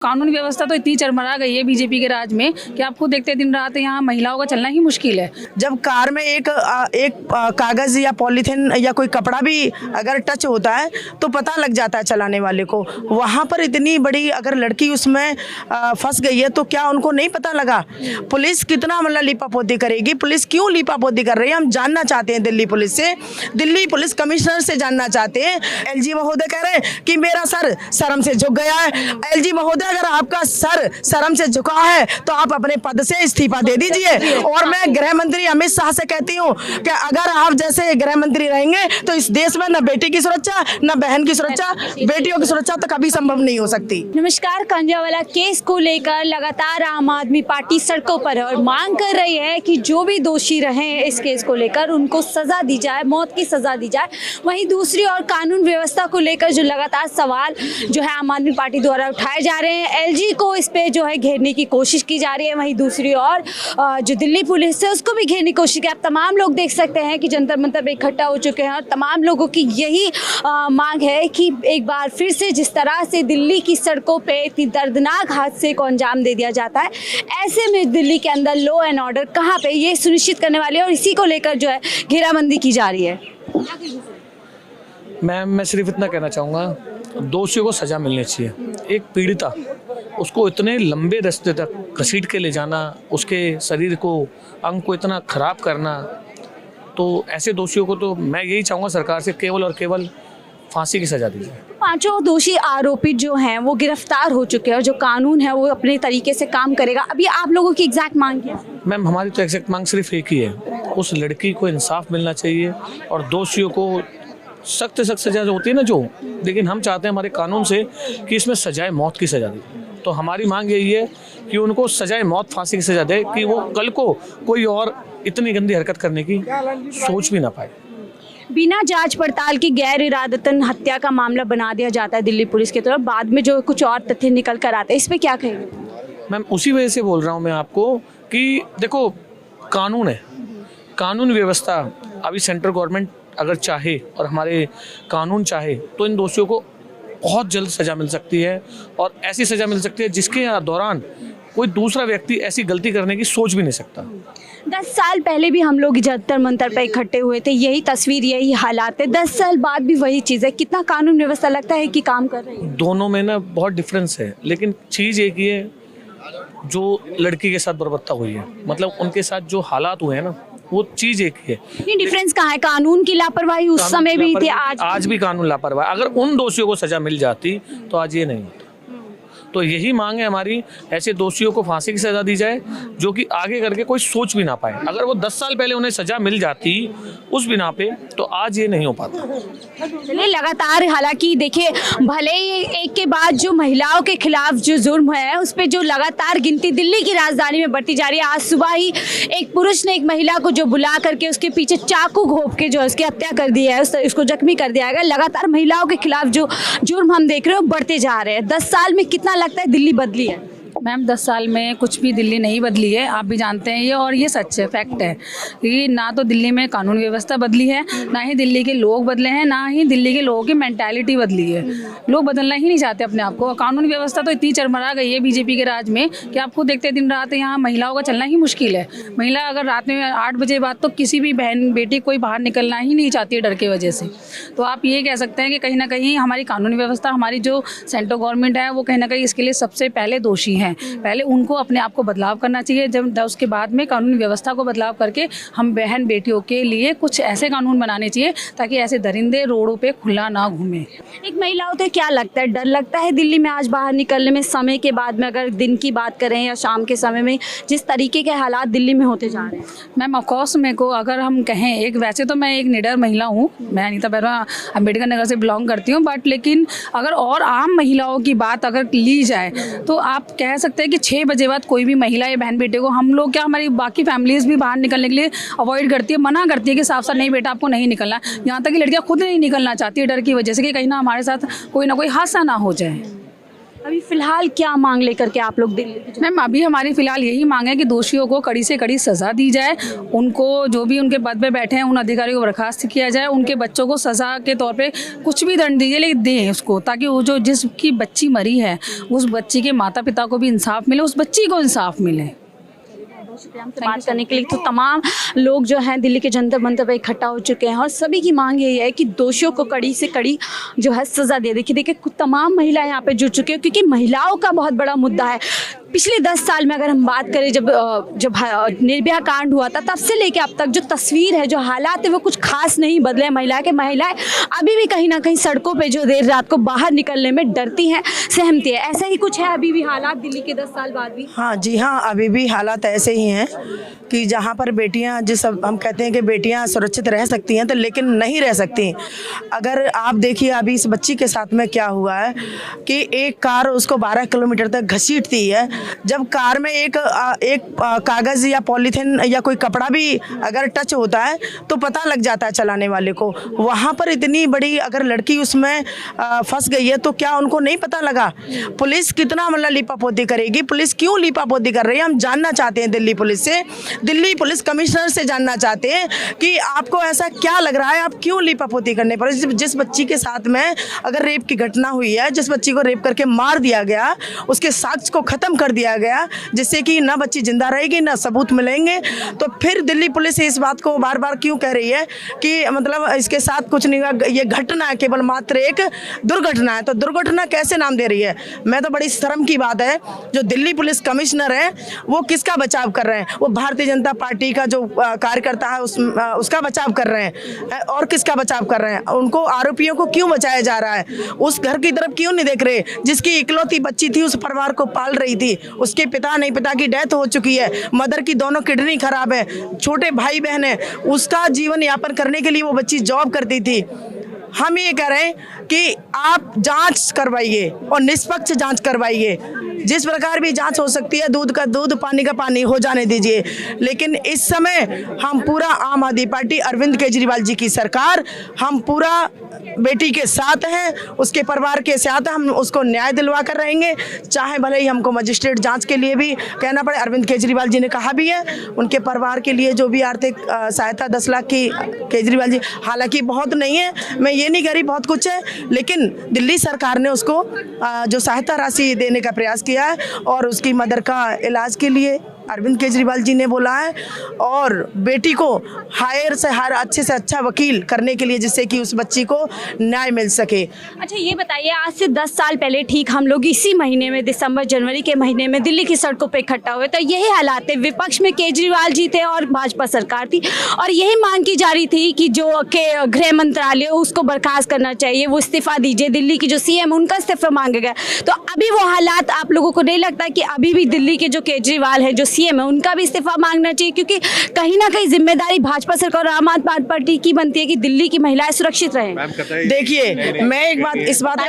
कानून व्यवस्था तो इतनी चरमरा गई है बीजेपी के राज में कि आपको देखते दिन रात यहाँ महिलाओं का चलना ही मुश्किल है। जब कार में एक कागज या पॉलीथिन या कोई कपड़ा भी अगर टच होता है तो पता लग जाता है चलाने वाले को। वहाँ पर इतनी बड़ी अगर लड़की उसमें फंस गई है तो क्या उनको नहीं पता लगा? पुलिस कितना मतलब लीपापोती करेगी? पुलिस क्यों लीपापोती कर रही है? हम जानना चाहते हैं दिल्ली पुलिस से, दिल्ली पुलिस कमिश्नर से जानना चाहते हैं। एलजी महोदय कह रहे हैं कि मेरा सर शर्म से झुक गया है। एलजी महोदय अगर आपका सर शर्म से झुका है तो आप अपने पद से इस्तीफा दे दीजिए। और मैं गृह मंत्री अमित शाह से कहती हूँ कि अगर आप जैसे गृह मंत्री रहेंगे तो इस देश में न बेटी की सुरक्षा, न बहन की सुरक्षा, बेटियों की सुरक्षा तो कभी संभव नहीं हो सकती। नमस्कार। कांजावाला केस को लेकर लगातार आम आदमी पार्टी सड़कों पर है और मांग कर रही है कि जो भी दोषी रहे इस केस को लेकर उनको सजा दी जाए, मौत की सजा दी जाए। वहीं दूसरी ओर कानून व्यवस्था को लेकर जो लगातार सवाल जो है आम आदमी पार्टी द्वारा उठाए जा रहे हैं, एलजी को इस पे जो है घेरने की कोशिश की जा रही है। वहीं दूसरी ओर जो दिल्ली पुलिस है उसको भी घेरने की कोशिश की। आप तमाम लोग देख सकते हैं कि जंतर मंतर पे इकट्ठा हो चुके हैं और तमाम लोगों की यही मांग है कि एक बार फिर से जिस तरह से दिल्ली की सड़कों पे इतनी दर्दनाक हादसे को अंजाम दे दिया जाता है, ऐसे में दिल्ली के अंदर लॉ एंड ऑर्डर कहाँ पे, ये सुनिश्चित करने वाले और इसी को लेकर जो है घेराबंदी की जा रही है। मैम, मैं सिर्फ इतना कहना चाहूँगा, दोषियों को सज़ा मिलनी चाहिए। एक पीड़िता, उसको इतने लंबे रास्ते तक घसीट के ले जाना, उसके शरीर को, अंग को इतना ख़राब करना, तो ऐसे दोषियों को तो मैं यही चाहूँगा सरकार से केवल और केवल फांसी की सज़ा दी जाए। पांचों दोषी आरोपित जो हैं वो गिरफ्तार हो चुके हैं और जो कानून है वो अपने तरीके से काम करेगा। अभी आप लोगों की एग्जैक्ट मांग क्या है? मैम, हमारी तो एग्जैक्ट मांग सिर्फ एक ही है, उस लड़की को इंसाफ मिलना चाहिए और दोषियों को सख्त सख्त सजा जो होती है ना जो, लेकिन हम चाहते हैं हमारे कानून से कि इसमें सजाए मौत की सजा दी। तो हमारी मांग यही है कि उनको सजाए मौत, फांसी की सजा दे कि वो कल को कोई और इतनी गंदी हरकत करने की सोच भी ना पाए। बिना जांच पड़ताल की गैर इरादतन हत्या का मामला बना दिया जाता है दिल्ली पुलिस की तरफ, बाद में जो कुछ और तथ्य निकल कर आते हैं, इस पर क्या कहेंगे? मैम, उसी वजह से बोल रहा हूँ मैं आपको कि देखो, कानून है, कानून व्यवस्था अभी सेंट्रल गवर्नमेंट अगर चाहे और हमारे कानून चाहे तो इन दोषियों को बहुत जल्द सज़ा मिल सकती है और ऐसी सज़ा मिल सकती है जिसके दौरान कोई दूसरा व्यक्ति ऐसी गलती करने की सोच भी नहीं सकता। 10 साल पहले भी हम लोग जंतर मंतर पर इकट्ठे हुए थे, यही तस्वीर, यही हालात है। 10 साल बाद भी वही चीज़ है। कितना कानून व्यवस्था लगता है कि काम कर रही है? दोनों में ना बहुत डिफरेंस है, लेकिन चीज़ एक ही है, जो लड़की के साथ बर्बरता हुई है, मतलब उनके साथ जो हालात हुए हैं ना, वो चीज़ एक ही है। नहीं, डिफरेंस कहाँ है? कानून की लापरवाही उस समय भी थी, आज भी कानून लापरवाही। अगर उन दोषियों को सजा मिल जाती तो आज ये नहीं होता। तो यही मांग है हमारी, ऐसे दोषियों को फांसी की सजा दी जाए जो कि आगे करके कोई सोच भी ना पाए। अगर वो 10 साल पहले उन्हें सजा मिल जाती उस बिना पे तो आज ये नहीं हो पाता। चलिए, लगातार हालांकि देखिए, भले ही एक के बाद जो महिलाओं के खिलाफ जो जुर्म है उस पर जो लगातार गिनती दिल्ली की राजधानी में बढ़ती जा रही है। आज सुबह ही एक पुरुष ने एक महिला को जो बुला करके उसके पीछे चाकू घोंप के जो उसकी हत्या कर दी है, उसको जख्मी कर दिया गया। लगातार महिलाओं के खिलाफ जो जुर्म हम देख रहे हो बढ़ते जा रहे हैं। 10 साल में कितना लगता है दिल्ली बदली है? मैम, 10 साल में कुछ भी दिल्ली नहीं बदली है, आप भी जानते हैं ये, और ये सच है, फैक्ट है कि ना तो दिल्ली में कानून व्यवस्था बदली है, ना ही दिल्ली के लोग बदले हैं, ना ही दिल्ली के लोगों की मेंटालिटी बदली है। लोग बदलना ही नहीं चाहते अपने आप को। कानून व्यवस्था तो इतनी चरमरा गई है बीजेपी के राज में कि आपको देखते दिन रात यहाँ महिलाओं का चलना ही मुश्किल है। महिला अगर रात में 8 बजे बाद तो किसी भी बहन बेटी कोई बाहर निकलना ही नहीं चाहती है डर के वजह से। तो आप ये कह सकते हैं कि कहीं ना कहीं हमारी कानून व्यवस्था, हमारी जो सेंट्रल गवर्नमेंट है वो कहीं ना कहीं इसके लिए सबसे पहले दोषी हैं। पहले उनको अपने आप को बदलाव करना चाहिए, जब उसके बाद में कानूनी व्यवस्था को बदलाव करके हम बहन बेटियों के लिए कुछ ऐसे कानून बनाने चाहिए ताकि ऐसे दरिंदे रोडों पे खुला ना घूमे। एक महिला होते क्या लगता है, डर लगता है दिल्ली में आज बाहर निकलने में? समय के बाद में अगर दिन की बात करें या शाम के समय में जिस तरीके के हालात दिल्ली में होते जा रहे हैं। मैम, ऑफकोर्स मेरे को अगर हम कहें, एक वैसे तो मैं एक निडर महिला हूँ, मैं अनीता बैरवा अम्बेडकर नगर से बिलोंग करती हूँ, बट लेकिन अगर और आम महिलाओं की बात अगर ली जाए तो आप कह सकते हैं कि 6 बजे बाद कोई भी महिला या बहन बेटे को, हम लोग क्या, हमारी बाकी फैमिलीज भी बाहर निकलने के लिए अवॉइड करती है, मना करती है कि साफ साफ नहीं बेटा आपको नहीं निकलना। यहाँ तक कि लड़कियाँ खुद नहीं निकलना चाहती है डर की वजह से कि कहीं ना हमारे साथ कोई ना कोई हादसा ना हो जाए। अभी फिलहाल क्या मांग लेकर के आप लोग दिल्ली? मैम अभी हमारी फिलहाल यही मांग है कि दोषियों को कड़ी से कड़ी सज़ा दी जाए, उनको जो भी उनके पद पे बैठे हैं उन अधिकारियों को बर्खास्त किया जाए, उनके बच्चों को सज़ा के तौर पे कुछ भी दंड दीजिए लेकिन दें उसको, ताकि वो जो जिसकी बच्ची मरी है उस बच्ची के माता पिता को भी इंसाफ मिले, उस बच्ची को इंसाफ मिले। बात करने के लिए तो तमाम लोग जो हैं दिल्ली के जंतर मंतर पर इकट्ठा हो चुके हैं और सभी की मांग यही है कि दोषियों को कड़ी से कड़ी जो है सजा दे। देखिए तमाम महिलाएं यहाँ पे जुट चुकी हैं क्योंकि महिलाओं का बहुत बड़ा मुद्दा है। पिछले 10 साल में अगर हम बात करें जब निर्भया कांड हुआ था तब से लेके अब तक जो तस्वीर है, जो हालात है वो कुछ खास नहीं बदले हैं। महिलाएं अभी भी कहीं ना कहीं सड़कों पे जो देर रात को बाहर निकलने में डरती हैं, सहमती है। ऐसा ही कुछ है अभी भी हालात दिल्ली के 10 साल बाद भी? हाँ जी हाँ, अभी भी हालात ऐसे ही हैं कि जहाँ पर बेटियाँ, जिस हम कहते हैं कि बेटियाँ सुरक्षित रह सकती हैं तो लेकिन नहीं रह सकती। अगर आप देखिए अभी इस बच्ची के साथ में क्या हुआ है कि एक कार उसको 12 किलोमीटर तक घसीटती है। जब कार में एक कागज़ या पॉलीथीन या कोई कपड़ा भी अगर टच होता है तो पता लग जाता है चलाने वाले को। वहाँ पर इतनी बड़ी अगर लड़की उसमें फंस गई है तो क्या उनको नहीं पता लगा? पुलिस कितना मतलब लीपापोती करेगी? पुलिस क्यों लीपापोती कर रही है? हम जानना चाहते हैं दिल्ली पुलिस से, दिल्ली पुलिस कमिश्नर से जानना चाहते हैं कि आपको ऐसा क्या लग रहा है, आप क्यों लीपापोती करने पर? जिस बच्ची के साथ में अगर रेप की घटना हुई है, जिस बच्ची को रेप करके मार दिया गया, उसके साक्ष्य को ख़त्म कर दिया गया जिससे कि ना बच्ची जिंदा रहेगी ना सबूत मिलेंगे, तो फिर दिल्ली पुलिस इस बात को बार बार क्यों कह रही है कि मतलब इसके साथ कुछ नहीं हुआ, ये घटना है, केवल मात्र एक दुर्घटना है? तो दुर्घटना कैसे नाम दे रही है? मैं तो बड़ी शर्म की बात है जो दिल्ली पुलिस कमिश्नर है वो किसका बचाव कर रहे हैं? वो भारतीय जनता पार्टी का जो कार्यकर्ता है उसका बचाव कर रहे हैं और किसका बचाव कर रहे हैं? उनको, आरोपियों को क्यों बचाया जा रहा है? उस घर की तरफ क्यों नहीं देख रहे जिसकी इकलौती बच्ची थी, उस परिवार को पाल रही थी, उसके पिता की डेथ हो चुकी है, मदर की दोनों किडनी खराब है, छोटे भाई बहन है, उसका जीवन यापन करने के लिए वो बच्ची जॉब करती थी। हम ये कह रहे हैं कि आप जांच करवाइए और निष्पक्ष जांच करवाइए। जिस प्रकार भी जांच हो सकती है, दूध का दूध पानी का पानी हो जाने दीजिए। लेकिन इस समय हम पूरा आम आदमी पार्टी, अरविंद केजरीवाल जी की सरकार, हम पूरा बेटी के साथ हैं, उसके परिवार के साथ हम उसको न्याय दिलवा कर रहेंगे, चाहे भले ही हमको मजिस्ट्रेट जांच के लिए भी कहना पड़े। अरविंद केजरीवाल जी ने कहा भी है उनके परिवार के लिए जो भी आर्थिक सहायता 10 लाख की, केजरीवाल जी, हालांकि बहुत नहीं है, मैं ये नहीं कह रही बहुत कुछ है, लेकिन दिल्ली सरकार ने उसको जो सहायता राशि देने का प्रयास किया है और उसकी मदर का इलाज के लिए अरविंद केजरीवाल जी ने बोला है और बेटी को हायर से हायर अच्छे से अच्छा वकील करने के लिए जिससे कि उस बच्ची को न्याय मिल सके। अच्छा ये बताइए, आज से 10 साल पहले ठीक हम लोग इसी महीने में, दिसंबर जनवरी के महीने में दिल्ली की सड़कों पे इकट्ठा हुए तो यही हालात थे। विपक्ष में केजरीवाल जी थे और भाजपा सरकार थी और यही मांग की जा रही थी कि जो गृह मंत्रालय उसको बर्खास्त करना चाहिए, वो इस्तीफा दीजिए। दिल्ली की जो सीएम उनका इस्तीफा मांगा गया। तो अभी वो हालात आप लोगों को नहीं लगता कि अभी भी दिल्ली के जो केजरीवाल है, जो सीएम है, उनका भी इस्तीफा मांगना चाहिए? क्योंकि कहीं ना कहीं जिम्मेदारी भाजपा सरकार और आम आदमी पार्टी की बनती है कि दिल्ली की महिलाएं सुरक्षित रहें। देखिए मैं इस बात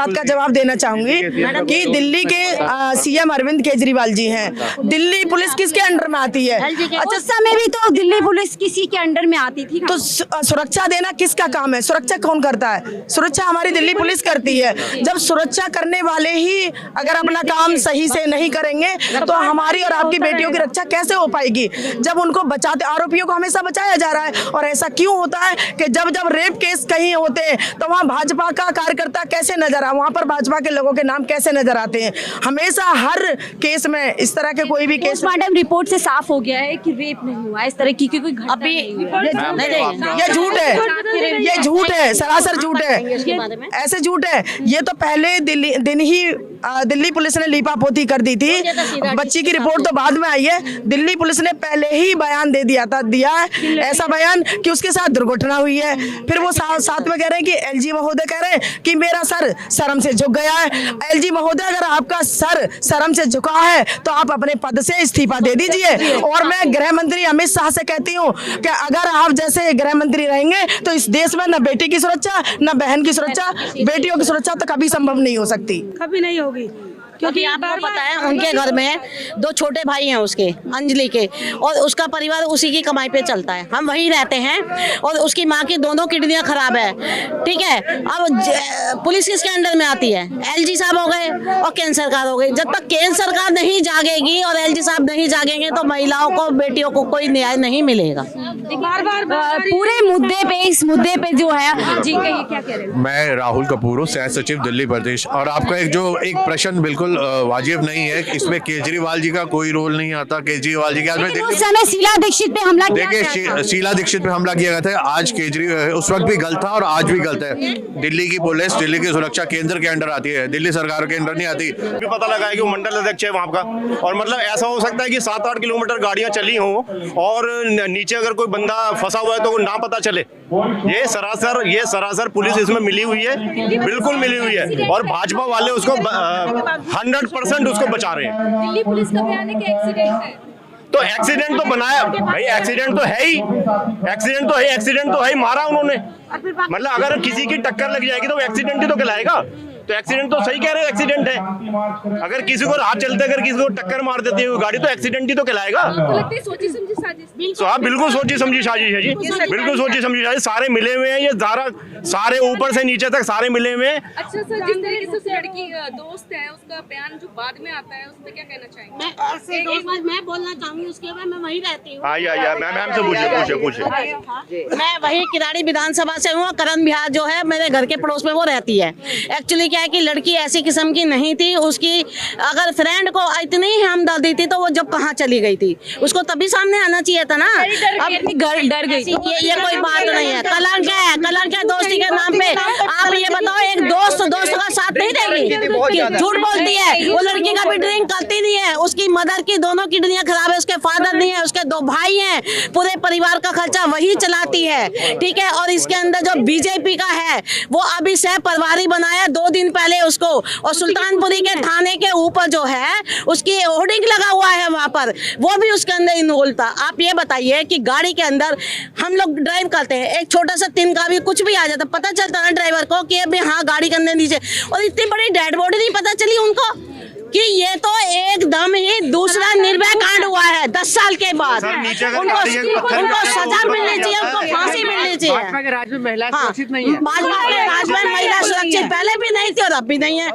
का जवाब देना चाहूंगी कि दिल्ली के सीएम अरविंद केजरीवाल जी हैं। दिल्ली पुलिस किसके अंडर में आती है? अच्छा, उस समय भी तो दिल्ली पुलिस किसी के अंडर में आती थी। तो सुरक्षा देना किसका काम है? सुरक्षा कौन करता है? सुरक्षा हमारी दिल्ली पुलिस करती है। जब सुरक्षा करने वाले ही अगर अपना काम सही से नहीं करेंगे तो हमारी और आपकी बेटियों की रक्षा कैसे हो पाएगी? जब उनको बचाते, आरोपियों को हमेशा बचाया जा रहा है। और ऐसा क्यों होता है कि जब रेप केस कहीं होते हैं तो वहाँ भाजपा का कार्यकर्ता कैसे नजर आ, वहाँ पर भाजपा के लोगों के नाम कैसे नजर आते हैं? हमेशा हर केस में इस तरह के कोई भी केस, पोस्टमार्टम रिपोर्ट से साफ हो गया है कि रेप नहीं हुआ, इस तरह की कोई घटना अभी ये झूठ है, ये झूठ है, सरासर झूठ है, ऐसे झूठ है। ये तो पहले दिन ही दिल्ली पुलिस ने लीपापोती कर दी थी, बच्ची की रिपोर्ट तो बाद में आई है। दिल्ली पुलिस ने पहले ही बयान दिया है ऐसा बयान कि उसके साथ दुर्घटना हुई है। फिर वो साथ में कह रहे हैं कि एलजी महोदय कह रहे हैं कि मेरा सर शर्म से झुक गया है। एलजी महोदय, अगर आपका सर शर्म से झुका है तो आप अपने पद से इस्तीफा दे दीजिए। और मैं गृह मंत्री अमित शाह से कहती हूँ कि अगर आप जैसे गृह मंत्री रहेंगे तो इस देश में न बेटी की सुरक्षा, न बहन की सुरक्षा, बेटियों की सुरक्षा तो कभी संभव नहीं हो सकती, कभी नहीं होगी। क्योंकि आपको पता है उनके घर में 2 छोटे भाई हैं उसके, अंजलि के, और उसका परिवार उसी की कमाई पे चलता है। हम वहीं रहते हैं और उसकी माँ की दोनों किडनियां खराब है, ठीक है। अब पुलिस किसके अंडर में आती है? एलजी साहब हो गए और केंद्र सरकार हो गई। जब तक केंद्र सरकार नहीं जागेगी और एलजी साहब नहीं जागेंगे तो महिलाओं को, बेटियों को कोई न्याय नहीं मिलेगा। पूरे मुद्दे पे, इस मुद्दे पे जो है, जी कहिए क्या कह रहे हैं? मैं राहुल कपूर हूँ, सह सचिव दिल्ली प्रदेश। और आपका एक प्रश्न बिल्कुल वाजिब नहीं है, इसमें केजरीवाल जी का कोई रोल नहीं आता। केजरीवाल जी के उस समय शीला दीक्षित पे हमला किया गया देखिए, था। शीला दीक्षित पे हमला किया गया था। आज केजरीवाल उस वक्त भी गलत था और आज भी गलत है। दिल्ली की पुलिस, दिल्ली की सुरक्षा केंद्र के अंडर आती है, दिल्ली सरकार के अंडर नहीं आती। भी पता लगा है कि वो मंडल अध्यक्ष है वहाँ का, और मतलब ऐसा हो सकता है कि 7-8 किलोमीटर गाड़ियां चली हों और नीचे अगर कोई बंदा फंसा हुआ है तो वो ना पता चले। ये सरासर पुलिस इसमें मिली हुई है, बिल्कुल मिली हुई है, और भाजपा वाले उसको 100% उसको बचा रहे हैं। दिल्ली पुलिस का बयान है कि एक्सीडेंट है। तो एक्सीडेंट तो बनाया भाई, एक्सीडेंट तो है ही, मारा उन्होंने। मतलब अगर किसी की टक्कर लग जाएगी तो वो एक्सीडेंट ही तो कहलाएगा। तो एक्सीडेंट तो सही कह रहे हो, एक्सीडेंट है। अगर किसी को राह चलते अगर किसी को टक्कर मार देती है गाड़ी तो एक्सीडेंट ही तो कहलाएगा। सोची समझी साजिश। हाँ, बिल्कुल सोची समझी साजिश है जी, बिल्कुल सोची समझी साजिश। सारे मिले हुए हैं, ये सारे ऊपर से नीचे तक सारे मिले हुए हैं। अच्छा सर, जिस तरीके से उस लड़की दोस्त है, उसका बयान जो बाद में आता है, उस पर क्या कहना चाहेंगे? मैं बोलना चाहूंगी उसके बाद, मैं वहीं रहती हूँ। मैम से पूछे। मैं वही किराड़ी विधानसभा से हूँ। करण बिहार जो है मेरे घर के पड़ोस में वो रहती है। एक्चुअली क्या है कि लड़की ऐसी किस्म की नहीं थी, उसकी अगर फ्रेंड को इतनी ही हमदर्दी थी तो वो जब कहाँ चली गई थी, उसको तभी सामने आना चाहिए था ना। अब डर गई। ये कोई बात नहीं है, कलंक है दोस्ती के नाम पे। आप ये बताओ, एक दोस्त का साथ नहीं देगी, झूठ बोलती है। वो लड़की का भी ड्रिंक करती नहीं है, उसकी मदर की दोनों किडनियां खराब है, उसके फादर नहीं है, उसके 2 भाई हैं, पूरे परिवार का खर्चा वही चलाती है, ठीक है। और इसके अंदर जो बीजेपी का है वो अभी सह प्रभारी बनाया 2 दिन पहले उसको, और सुल्तानपुरी के थाने के ऊपर जो है उसकी होर्डिंग लगा हुआ है वहां पर, वो भी उसके अंदर इन्वॉल्व था। आप ये बताइए कि गाड़ी के अंदर हम लोग ड्राइव करते हैं, एक छोटा सा तिनका भी कुछ भी आ जाता, पता चलता ना ड्राइवर को कि अभी हाँ गाड़ी के अंदर नीचे, और इतनी बड़ी डेड बॉडी नहीं पता चली उनको कि ये तो एकदम ही दूसरा निर्भया कांड हुआ है 10 साल के बाद। उनको सजा मिलनी चाहिए, उनको फांसी मिलनी चाहिए। भाजपा के राज में महिला सुरक्षित नहीं है, भाजपा के राज में महिला सुरक्षित पहले भी नहीं थी और अब भी नहीं है।